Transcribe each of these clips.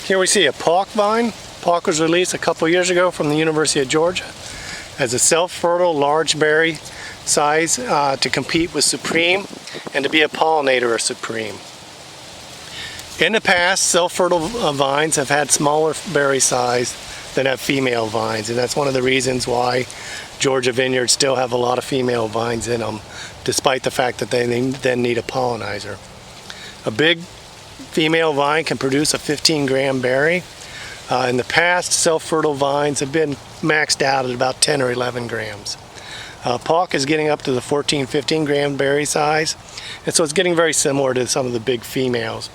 Here we see a Paulk vine. Paulk was released a couple years ago from the University of Georgia as a self-fertile large berry size to compete with Supreme and to be a pollinator of Supreme. In the past, self-fertile vines have had smaller berry size than have female vines, and that's one of the reasons why Georgia vineyards still have a lot of female vines in them, despite the fact that they then need a pollinizer. A big female vine can produce a 15-gram berry. In the past, self-fertile vines have been maxed out at about 10 or 11 grams. Paulk is getting up to the 14, 15-gram berry size, and so it's getting very similar to some of the big females.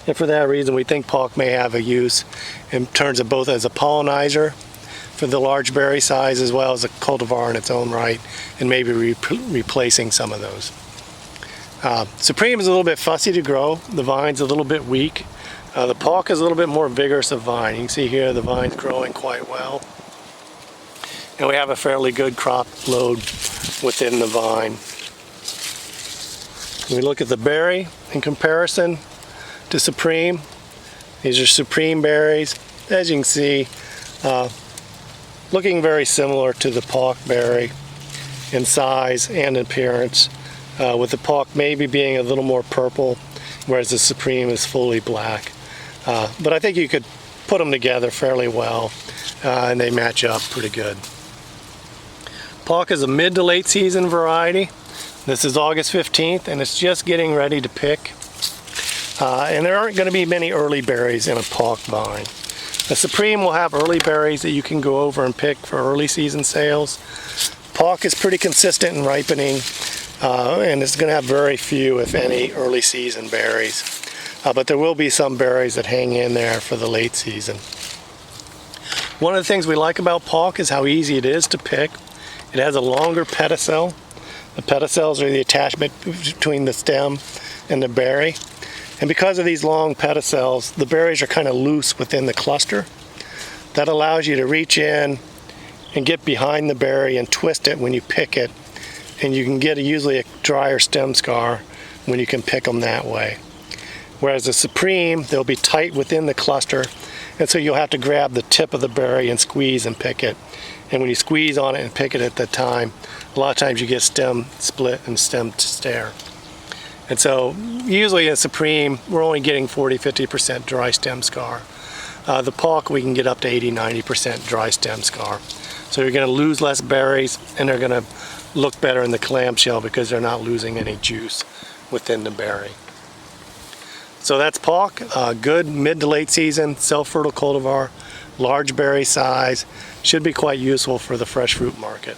And for that reason, we think Paulk may have a use in terms of both as a pollinizer for the large berry size as well as a cultivar in its own right, and maybe replacing some of those. Supreme is a little bit fussy to grow. The vine's a little bit weak. The Paulk is a little bit more vigorous of vine. You can see here the vine's growing quite well. And we have a fairly good crop load within the vine. When we look at the berry in comparison to Supreme, these are Supreme berries. As you can see, looking very similar to the Paulk berry in size and appearance, with the Paulk maybe being a little more purple, whereas the Supreme is fully black. But I think you could put them together fairly well, and they match up pretty good. Paulk is a mid to late season variety. This is August 15th, and it's just getting ready to pick. And there aren't going to be many early berries in a Paulk vine. The Supreme will have early berries that you can go over and pick for early season sales. Paulk is pretty consistent in ripening, and it's going to have very few, if any, early season berries. But there will be some berries that hang in there for the late season. One of the things we like about Paulk is how easy it is to pick. It has a longer pedicel. The pedicels are the attachment between the stem and the berry. And because of these long pedicels, the berries are kind of loose within the cluster. That allows you to reach in and get behind the berry and twist it when you pick it. And you can get usually a drier stem scar when you can pick them that way. Whereas the Supreme, they'll be tight within the cluster, and so you'll have to grab the tip of the berry and squeeze and pick it. And when you squeeze on it and pick it at the time, a lot of times you get stem split and stem to stare. And so usually in Supreme, we're only getting 40-50% dry stem scar. The Paulk, we can get up to 80-90% dry stem scar. So you're going to lose less berries, and they're going to look better in the clamshell because they're not losing any juice within the berry. So that's Paulk, good mid to late season, self-fertile cultivar, large berry size, should be quite useful for the fresh fruit market.